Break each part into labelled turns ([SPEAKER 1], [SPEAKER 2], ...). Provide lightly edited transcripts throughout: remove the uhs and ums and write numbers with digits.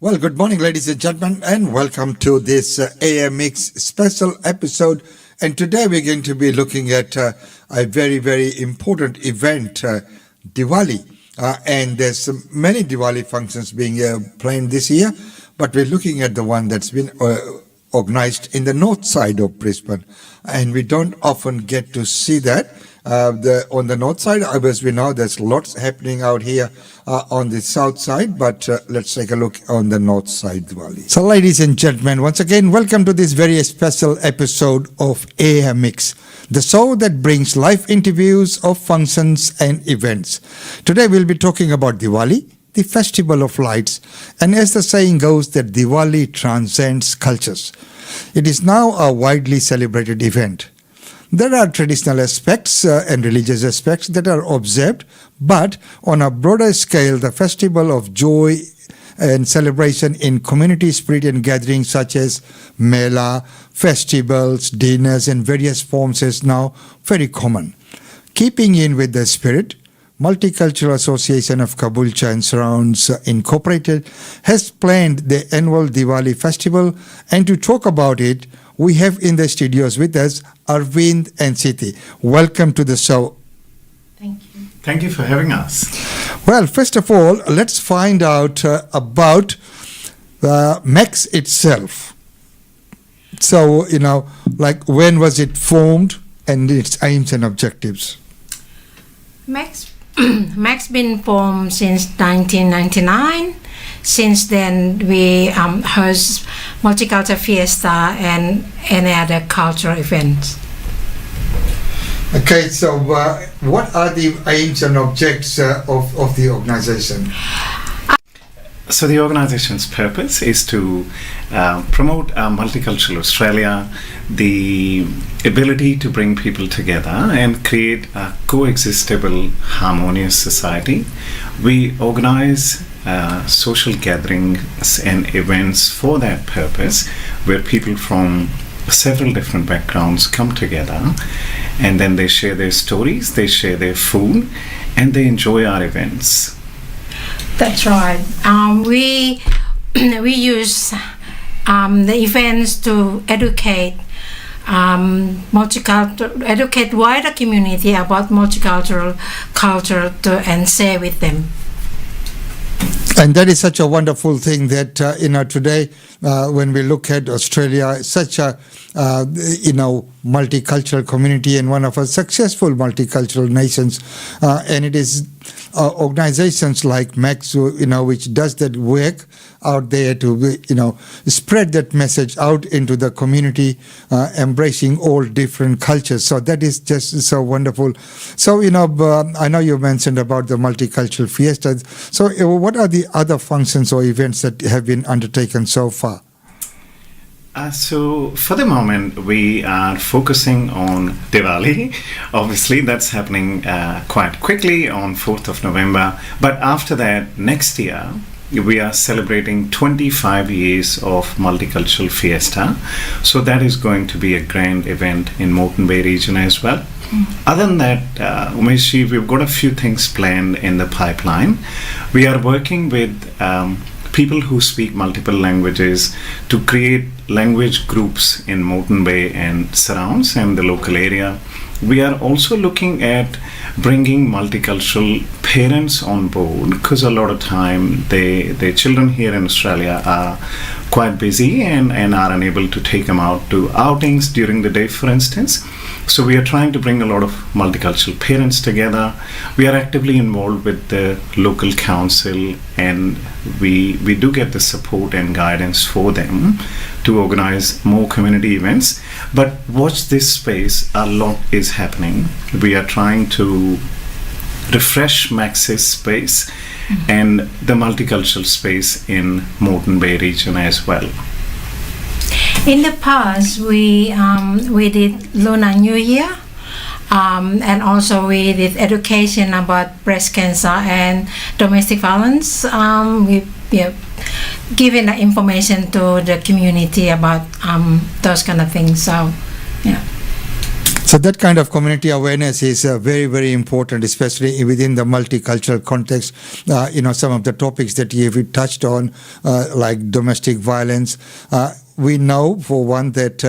[SPEAKER 1] Well, good morning, ladies and gentlemen, and welcome to this AMX special episode. And today we're going to be looking at a very, very important event, Diwali. And there's many Diwali functions being planned this year, but we're looking at the one that's been organized in the north side of Brisbane. And we don't often get to see that. On the north side, as we know, there's lots happening out here on the south side, but let's take a look on the north side Diwali. So ladies and gentlemen, once again, welcome to this very special episode of AMX, the show that brings live interviews of functions and events. Today we'll be talking about Diwali, the festival of lights, and as the saying goes, that Diwali transcends cultures. It is now a widely celebrated event. There are traditional aspects and religious aspects that are observed, but on a broader scale, the festival of joy and celebration in community spirit and gatherings such as Mela, festivals, dinners, and various forms is now very common. Keeping in with the spirit, Multicultural Association of Caboolture and Surrounds Incorporated has planned the annual Diwali festival, and to talk about it, we have in the studios with us Arvind and Siri. Welcome to the show.
[SPEAKER 2] Thank you.
[SPEAKER 3] Thank you for having us.
[SPEAKER 1] Well, first of all, let's find out about MAC itself. So, like when was it formed and its aims and objectives?
[SPEAKER 2] MAC's been formed since 1999. Since then, we host multicultural fiesta and any other cultural events.
[SPEAKER 1] Okay, so what are the aims and objectives of the organization?
[SPEAKER 3] So the organization's purpose is to promote multicultural Australia, the ability to bring people together and create a coexistable, harmonious society. We organize social gatherings and events for that purpose, where people from several different backgrounds come together, and then they share their stories, they share their food, and they enjoy our events.
[SPEAKER 2] That's right. We use the events to educate educate wider community about multicultural culture and share with them.
[SPEAKER 1] And that is such a wonderful thing that, today, when we look at Australia, such a, multicultural community and one of our successful multicultural nations, and it is organizations like MAC, which does that work out there to, spread that message out into the community, embracing all different cultures. So that is just so wonderful. So, I know you mentioned about the multicultural fiestas. So what are the other functions or events that have been undertaken so far?
[SPEAKER 3] So for the moment, we are focusing on Diwali. Obviously, that's happening quite quickly on 4th of November. But after that, next year, we are celebrating 25 years of multicultural fiesta. So that is going to be a grand event in Moreton Bay region as well. Other than that, Umeshi, we've got a few things planned in the pipeline. We are working with people who speak multiple languages to create language groups in Moreton Bay and surrounds and the local area. We are also looking at bringing multicultural parents on board, because a lot of time their children here in Australia are quite busy and are unable to take them out to outings during the day, for instance. So we are trying to bring a lot of multicultural parents together. We are actively involved with the local council, and we do get the support and guidance for them to organize more community events. But watch this space, a lot is happening. We are trying to refresh MAC's space and the multicultural space in Moreton Bay region as well.
[SPEAKER 2] In the past, we did Lunar New Year, and also we did education about breast cancer and domestic violence. We giving the information to the community about those kind of things. So, yeah.
[SPEAKER 1] So that kind of community awareness is very, very important, especially within the multicultural context. Some of the topics that you've touched on, like domestic violence. We know, for one, that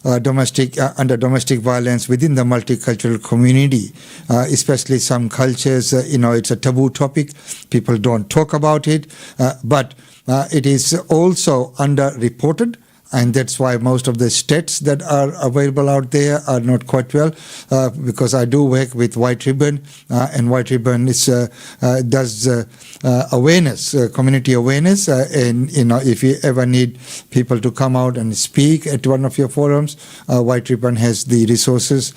[SPEAKER 1] under domestic violence within the multicultural community, especially some cultures, it's a taboo topic. People don't talk about it, but it is also underreported. And that's why most of the stats that are available out there are not quite well, because I do work with White Ribbon, and White Ribbon does awareness, community awareness, and if you ever need people to come out and speak at one of your forums, White Ribbon has the resources,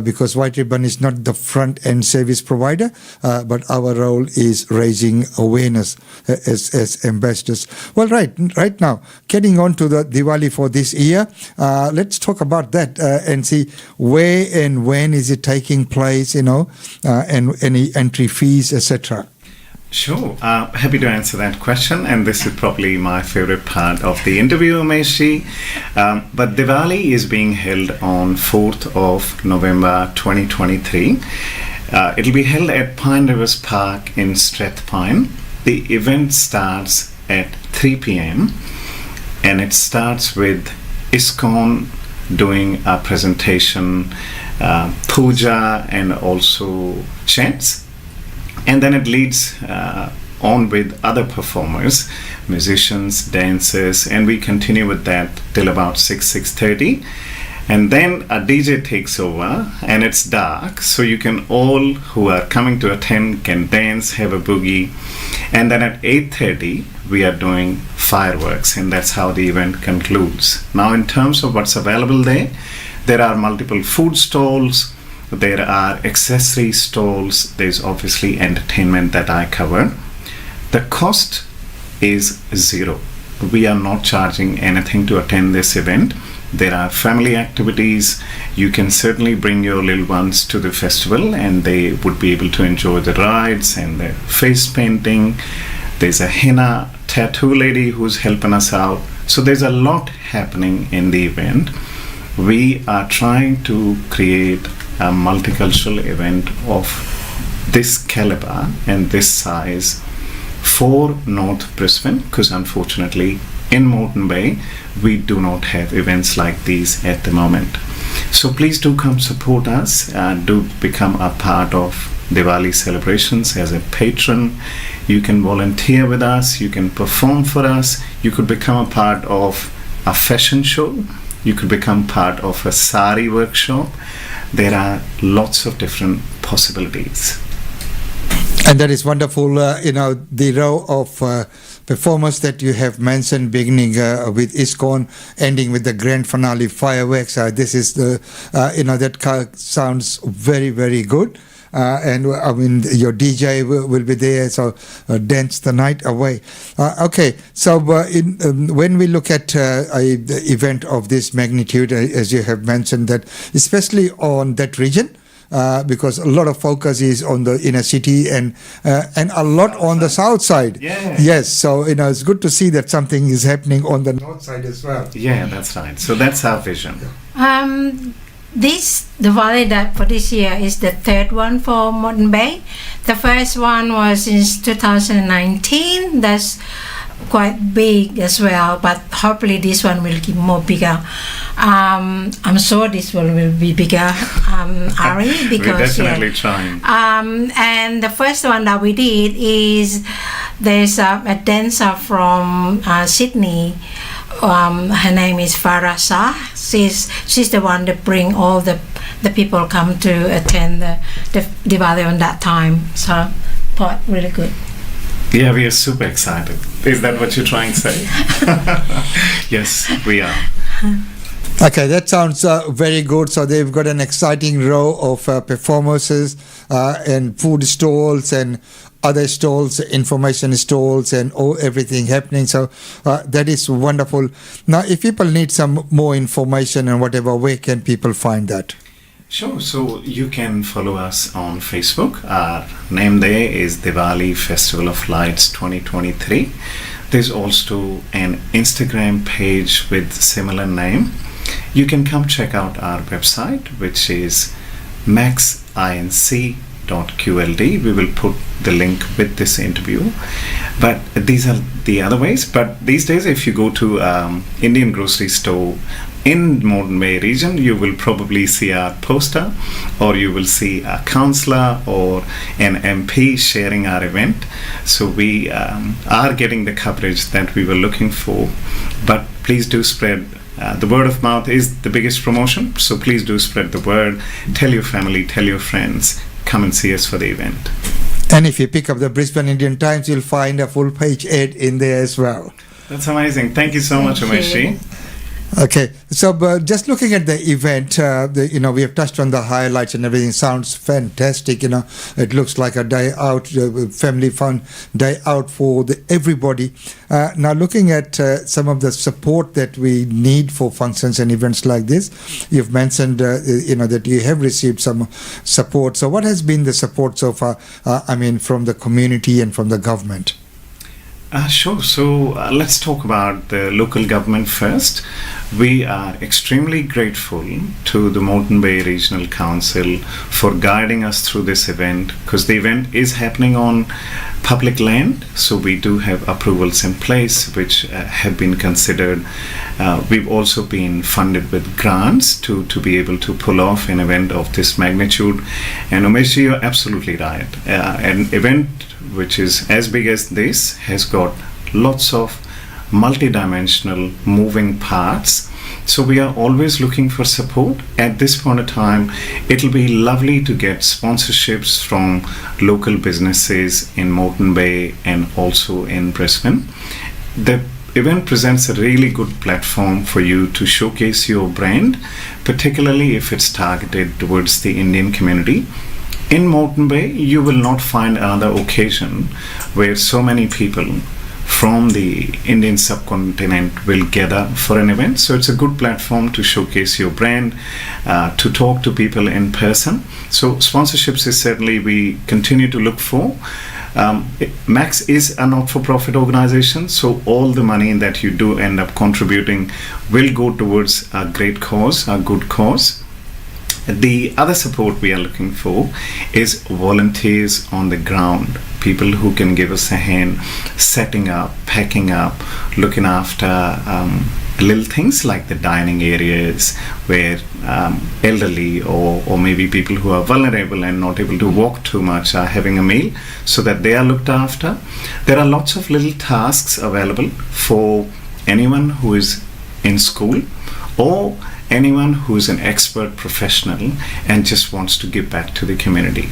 [SPEAKER 1] because White Ribbon is not the front-end service provider, but our role is raising awareness as ambassadors. Well, right now, getting on to the Diwali for this year, let's talk about that and see where and when is it taking place, and any entry fees, etc.
[SPEAKER 3] Sure. Happy to answer that question, and this is probably my favorite part of the interview, Umeshi. But Diwali is being held on 4th of November 2023. It'll be held at Pine Rivers Park in Strathpine. The event starts at 3 p.m. and it starts with ISKCON doing a presentation, puja, and also chants. And then it leads on with other performers, musicians, dancers, and we continue with that till about 6:30. And then a DJ takes over, and it's dark, so you can all who are coming to attend can dance, have a boogie. And then at 8:30, we are doing fireworks, and that's how the event concludes. Now, in terms of what's available there are multiple food stalls, there are accessory stalls, there's obviously entertainment that I cover. The cost is zero. We are not charging anything to attend this event. There are family activities. You can certainly bring your little ones to the festival, and they would be able to enjoy the rides and the face painting. There's a henna tattoo lady who's helping us out. So there's a lot happening in the event. We are trying to create a multicultural event of this caliber and this size for North Brisbane, because unfortunately in Moreton Bay we do not have events like these at the moment. So please do come support us, do become a part of Diwali celebrations as a patron. You can volunteer with us, you can perform for us, you could become a part of a fashion show, you could become part of a sari workshop. There are lots of different possibilities.
[SPEAKER 1] And that is wonderful, the row of performers that you have mentioned, beginning with ISKCON, ending with the grand finale fireworks. This is that sounds very, very good. And I mean, your DJ will be there, so dance the night away. Okay, so when we look at an event of this magnitude, as you have mentioned, that especially on that region, because a lot of focus is on the inner city and a lot on the south side.
[SPEAKER 3] Yeah.
[SPEAKER 1] Yes, so it's good to see that something is happening on the north side as well.
[SPEAKER 3] Yeah, that's right. So that's our vision.
[SPEAKER 2] This Diwali that for this year is the third one for Moreton Bay. The first one was in 2019. That's quite big as well, but hopefully this one will be more bigger. I'm sure this one will be bigger, Ari, because
[SPEAKER 3] we're definitely trying.
[SPEAKER 2] And the first one that we did is there's a dancer from Sydney. Her name is Farasa. She's the one that bring all the people come to attend the Diwali on that time. So quite really good.
[SPEAKER 3] Yeah, we are super excited. Is that what you're trying to say? Yes, we are.
[SPEAKER 1] Okay, that sounds very good. So they've got an exciting row of performances and food stalls and other stalls, information stalls, and everything happening. So that is wonderful. Now, if people need some more information and whatever, where can people find that?
[SPEAKER 3] Sure. So you can follow us on Facebook. Our name there is Diwali Festival of Lights 2023. There's also an Instagram page with similar name. you can come check out our website, which is maxinc.qld. We will put the link with this interview. But these are the other ways. But these days, if you go to Indian grocery store in Moreton Bay region, you will probably see our poster, or you will see a councillor or an MP sharing our event. So we are getting the coverage that we were looking for. But please do spread. The word of mouth is the biggest promotion, so please do spread the word. Tell your family, tell your friends, come and see us for the event.
[SPEAKER 1] And if you pick up the Brisbane Indian Times, you'll find a full page ad in there as well.
[SPEAKER 3] That's amazing. Thank you so much, Umeshi.
[SPEAKER 1] Okay, so just looking at the event, we have touched on the highlights and everything. Sounds fantastic. It looks like a day out, family fun day out for everybody. Now, looking at some of the support that we need for functions and events like this, you've mentioned, that you have received some support. So, what has been the support so far? From the community and from the government.
[SPEAKER 3] Sure. So let's talk about the local government first. We are extremely grateful to the Moreton Bay Regional Council for guiding us through this event, because the event is happening on public land. So we do have approvals in place which have been considered. We've also been funded with grants to be able to pull off an event of this magnitude. And Umesh, you're absolutely right. An event which is as big as this has got lots of multidimensional moving parts. So we are always looking for support. At this point of time, it'll be lovely to get sponsorships from local businesses in Moreton Bay and also in Brisbane. The event presents a really good platform for you to showcase your brand, particularly if it's targeted towards the Indian community. In Moreton Bay, you will not find another occasion where so many people from the Indian subcontinent will gather for an event. So it's a good platform to showcase your brand, to talk to people in person. So sponsorships is certainly we continue to look for. MAX is a not-for-profit organization, so all the money that you do end up contributing will go towards a great cause, a good cause. The other support we are looking for is volunteers on the ground, people who can give us a hand setting up, packing up, looking after little things like the dining areas where elderly or maybe people who are vulnerable and not able to walk too much are having a meal, so that they are looked after. There are lots of little tasks available for anyone who is in school or anyone who is an expert professional and just wants to give back to the community.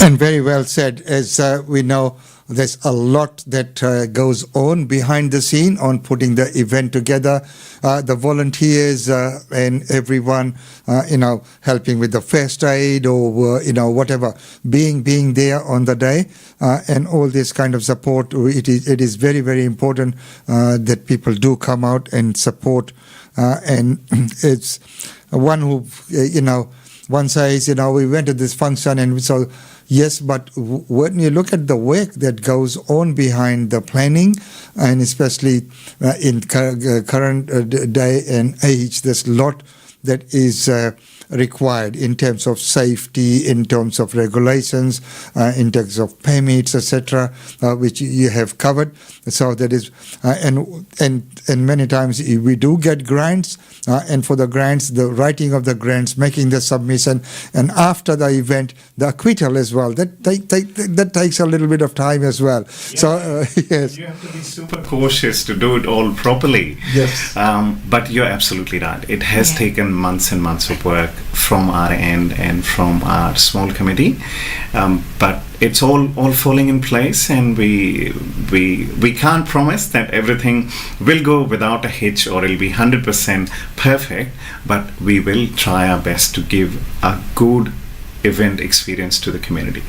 [SPEAKER 1] And very well said. As we know, there's a lot that goes on behind the scene on putting the event together. The volunteers and everyone, helping with the first aid or, whatever, being there on the day, and all this kind of support. It is very, very important that people do come out and support. And it's one who, one says, we went to this function and we saw. Yes, but when you look at the work that goes on behind the planning, and especially in current day and age, there's a lot that is required in terms of safety, in terms of regulations, in terms of permits, etc., which you have covered. So that is, and many times we do get grants, and for the grants, the writing of the grants, making the submission, and after the event, the acquittal as well. That takes a little bit of time as well. Yeah. So yes,
[SPEAKER 3] you have to be super cautious to do it all properly.
[SPEAKER 1] Yes,
[SPEAKER 3] but you're absolutely right. It has taken months and months of work from our end and from our small committee, but it's all falling in place, and we can't promise that everything will go without a hitch or it'll be 100% perfect, but we will try our best to give a good event experience to the community.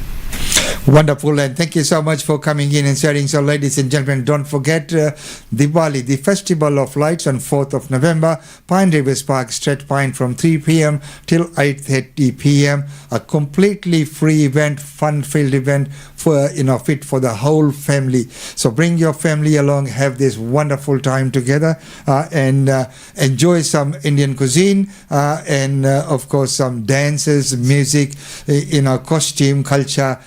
[SPEAKER 1] Wonderful, and thank you so much for coming in and sharing. So, ladies and gentlemen, don't forget Diwali, the Festival of Lights on 4th of November, Pine Rivers Park, Strait Pine from 3 p.m. till 8:30 p.m. A completely free event, fun-filled event for fit for the whole family. So bring your family along, have this wonderful time together, and enjoy some Indian cuisine, and of course some dances, music, costume, culture.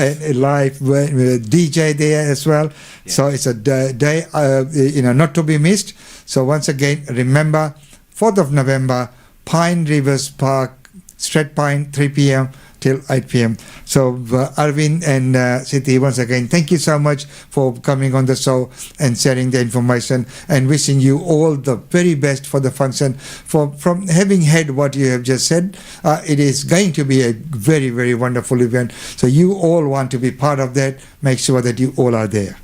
[SPEAKER 1] Live DJ there as well.
[SPEAKER 3] Yeah.
[SPEAKER 1] So it's a day not to be missed. So once again, remember 4th of November, Pine Rivers Park, Strait Pine, 3 p.m. till 8 p.m. So Arvind and Siri, once again, thank you so much for coming on the show and sharing the information, and wishing you all the very best for the function. From having heard what you have just said, it is going to be a very, very wonderful event. So you all want to be part of that. Make sure that you all are there.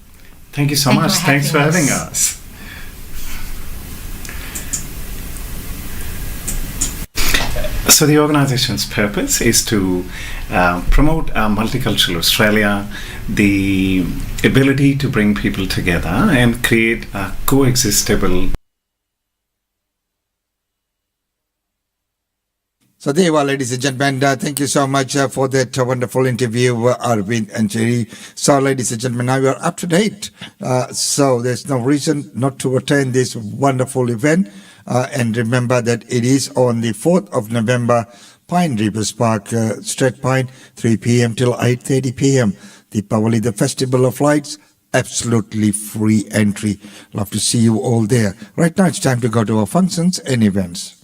[SPEAKER 3] Thank you so much. Thanks for having us. So the organization's purpose is to promote multicultural Australia, the ability to bring people together and create a coexistable.
[SPEAKER 1] So there you are, ladies and gentlemen. Thank you so much for that wonderful interview, Arvind and Siri. So, ladies and gentlemen, now we are up to date. So there's no reason not to attend this wonderful event. And remember that it is on the 4th of November, Pine Rivers Park, Strait Pine, 3 p.m. till 8:30 p.m. Diwali, the Festival of Lights, absolutely free entry. Love to see you all there. Right now it's time to go to our functions and events.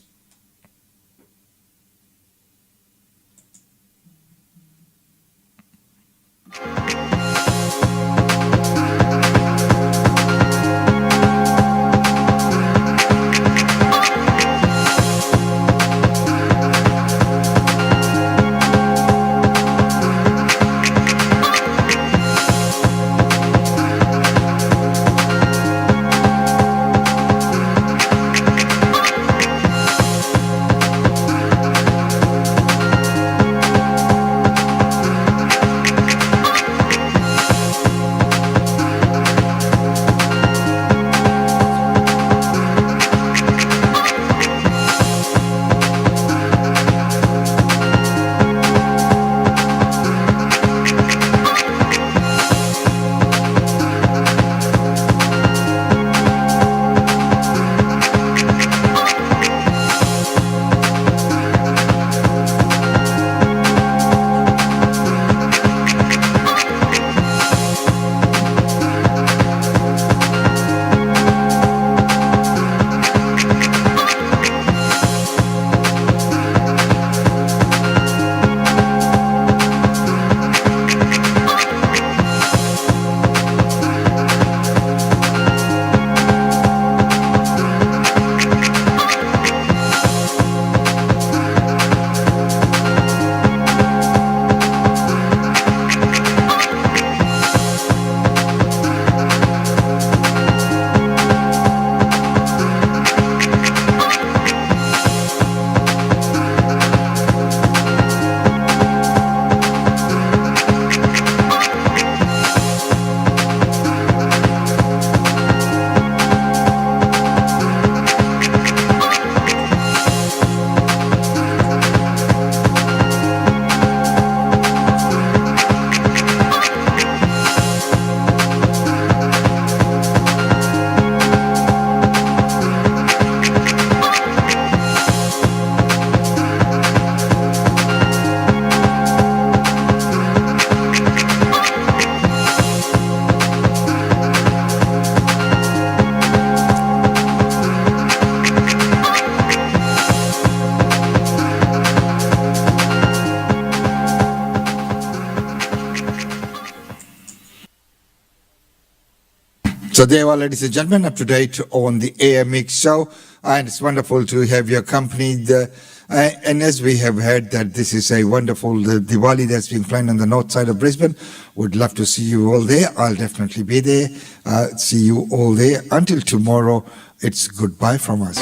[SPEAKER 1] So there you are, ladies and gentlemen, up to date on the AMX show, and it's wonderful to have your company. And as we have heard that this is a wonderful Diwali that's being planned on the north side of Brisbane, would love to see you all there. I'll definitely be there. See you all there. Until tomorrow, it's goodbye from us.